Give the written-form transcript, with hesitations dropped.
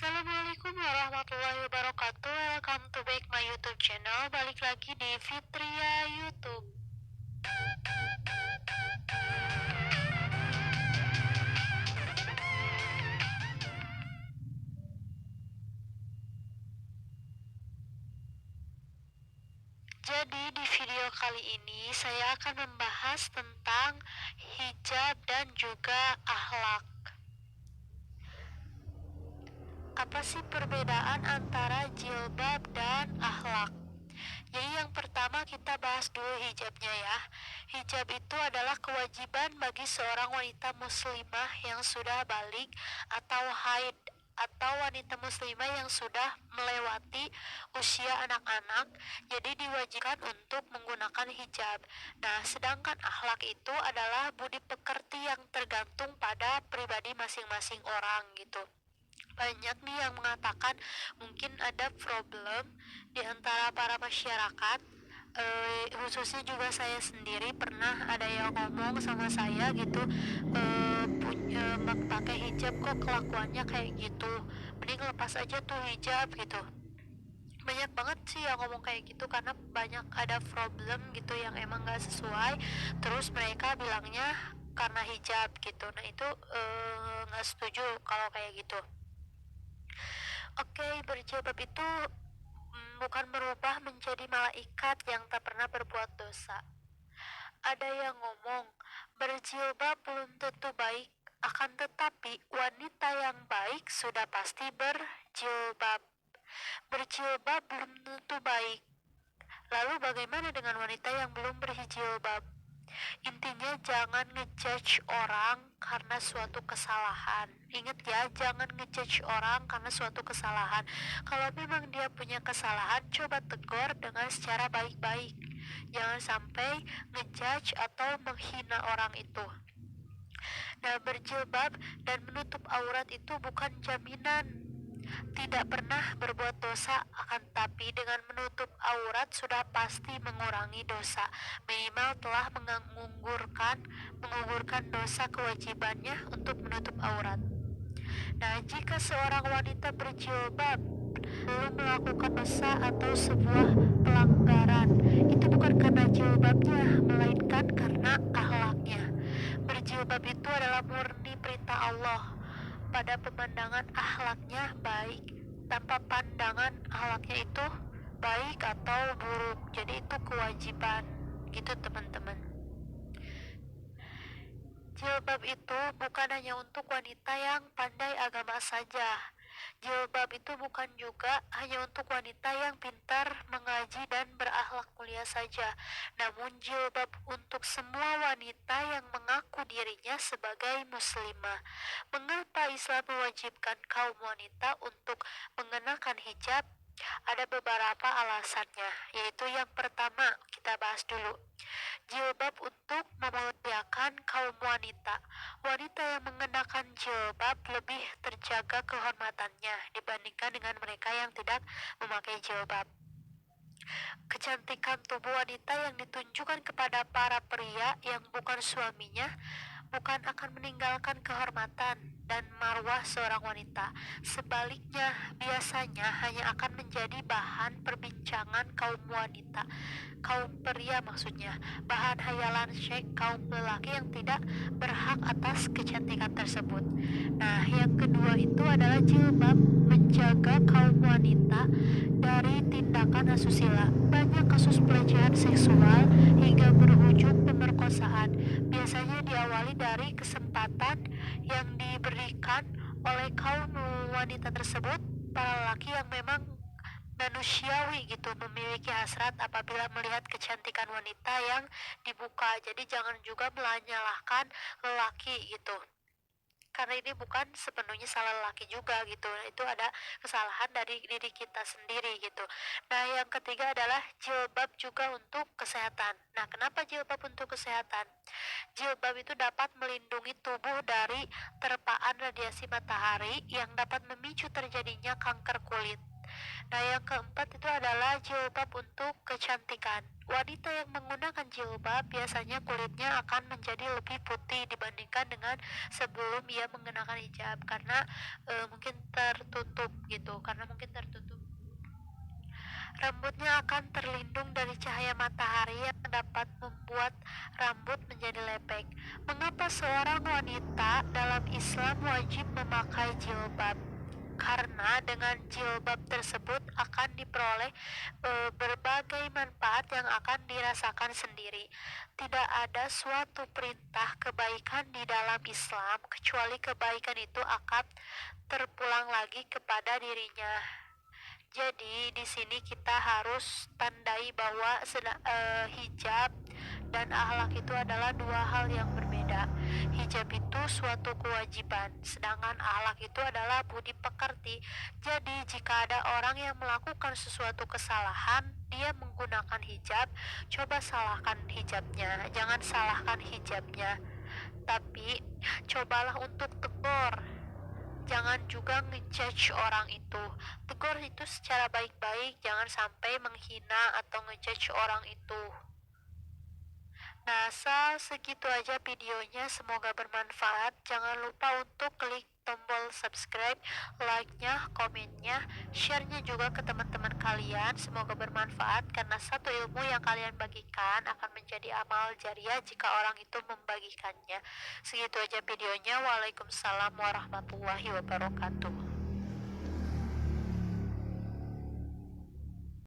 Assalamualaikum warahmatullahi wabarakatuh. Welcome to back my YouTube channel. Balik lagi di Fitria YouTube. Jadi di video kali ini saya akan membahas tentang hijab dan juga akhlak. Apa sih perbedaan antara jilbab dan akhlak? Jadi yang pertama kita bahas dulu hijabnya ya. Hijab itu adalah kewajiban bagi seorang wanita muslimah yang sudah balik atau haid atau wanita muslimah yang sudah melewati usia anak-anak, jadi diwajibkan untuk menggunakan hijab. Nah, sedangkan akhlak itu adalah budi pekerti yang tergantung pada pribadi masing-masing orang gitu. Banyak nih yang mengatakan mungkin ada problem di antara para masyarakat, khususnya juga saya sendiri pernah ada yang ngomong sama saya gitu, pakai hijab kok kelakuannya kayak gitu, mending lepas aja tuh hijab gitu. Banyak banget sih yang ngomong kayak gitu karena banyak ada problem gitu yang emang gak sesuai, terus mereka bilangnya karena hijab gitu. Nah itu gak setuju kalau kayak gitu. Oke, berjilbab itu bukan berubah menjadi malaikat yang tak pernah berbuat dosa. Ada yang ngomong, berjilbab belum tentu baik, akan tetapi wanita yang baik sudah pasti berjilbab. Berjilbab belum tentu baik. Lalu bagaimana dengan wanita yang belum berjilbab? Intinya jangan ngejudge orang karena suatu kesalahan. Ingat ya, jangan ngejudge orang karena suatu kesalahan. Kalau memang dia punya kesalahan, coba tegur dengan secara baik-baik. Jangan sampai ngejudge atau menghina orang itu. Nah, berjilbab dan menutup aurat itu bukan jaminan tidak pernah berbuat dosa, akan tapi dengan menutup aurat sudah pasti mengurangi dosa. Minimal telah mengugurkan dosa kewajibannya untuk menutup aurat. Nah, jika seorang wanita berjilbab belum melakukan dosa atau sebuah pelanggaran, itu bukan karena jilbabnya, melainkan karena akhlaknya. Berjilbab itu adalah murni perintah Allah. Pada pemandangan akhlaknya baik, tanpa pandangan akhlaknya itu baik atau buruk. Jadi itu kewajiban gitu teman-teman. Jilbab itu bukan hanya untuk wanita yang pandai agama saja. Jilbab itu bukan juga hanya untuk wanita yang pintar mengaji dan berakhlak mulia saja. Namun jilbab untuk semua wanita yang mengaku dirinya sebagai muslimah. Mengapa Islam mewajibkan kaum wanita untuk mengenakan hijab? Ada beberapa alasannya, yaitu yang pertama kita bahas dulu. Jilbab untuk memuliakan kaum wanita. Wanita yang mengenakan jilbab lebih terjaga kehormatannya dibandingkan dengan mereka yang tidak memakai jilbab. Kecantikan tubuh wanita yang ditunjukkan kepada para pria yang bukan suaminya bukan akan meninggalkan kehormatan dan marwah seorang wanita. Sebaliknya, biasanya hanya akan menjadi bahan perbincangan kaum wanita, kaum pria maksudnya, bahan hayalan syek kaum lelaki yang tidak berhak atas kecantikan tersebut. Nah, yang kedua itu adalah jilbab menjaga kaum wanita dari tindakan asusila. Banyak kasus pelecehan seksual hingga berujung pemerkosaan biasanya diawali dari kesempatan yang diberikan oleh kaum wanita tersebut. Para lelaki yang memang manusiawi gitu memiliki hasrat apabila melihat kecantikan wanita yang dibuka. Jadi jangan juga menyalahkan lelaki gitu, karena ini bukan sepenuhnya salah lelaki juga gitu. Itu ada kesalahan dari diri kita sendiri gitu. Nah, yang ketiga adalah jilbab juga untuk kesehatan. Nah, kenapa jilbab untuk kesehatan? Jilbab itu dapat melindungi tubuh dari terpaan radiasi matahari yang dapat memicu terjadinya kanker kulit. Nah, yang keempat itu adalah jilbab untuk kecantikan. Wanita yang menggunakan jilbab biasanya kulitnya akan menjadi lebih putih dibandingkan dengan sebelum ia mengenakan hijab, karena mungkin tertutup gitu, karena mungkin tertutup. Rambutnya akan terlindung dari cahaya matahari yang dapat membuat rambut menjadi lepek. Mengapa seorang wanita dalam Islam wajib memakai jilbab? Karena dengan jilbab tersebut akan diperoleh berbagai manfaat yang akan dirasakan sendiri. Tidak ada suatu perintah kebaikan di dalam Islam kecuali kebaikan itu akan terpulang lagi kepada dirinya. Jadi di sini kita harus tandai bahwa hijab dan akhlak itu adalah dua hal yang berbeda. Hijab itu suatu kewajiban, sedangkan akhlak itu adalah budi pekerti. Jadi jika ada orang yang melakukan sesuatu kesalahan, dia menggunakan hijab, coba salahkan hijabnya, jangan salahkan hijabnya. Tapi cobalah untuk tegur. Jangan juga ngejudge orang itu. Tegur itu secara baik-baik, jangan sampai menghina atau ngejudge orang itu. Nah, segitu aja videonya, semoga bermanfaat. Jangan lupa untuk klik tombol subscribe, like-nya, komennya, share-nya juga ke teman-teman kalian. Semoga bermanfaat karena satu ilmu yang kalian bagikan akan menjadi amal jariah jika orang itu membagikannya. Segitu aja videonya. Waalaikumsalam warahmatullahi wabarakatuh.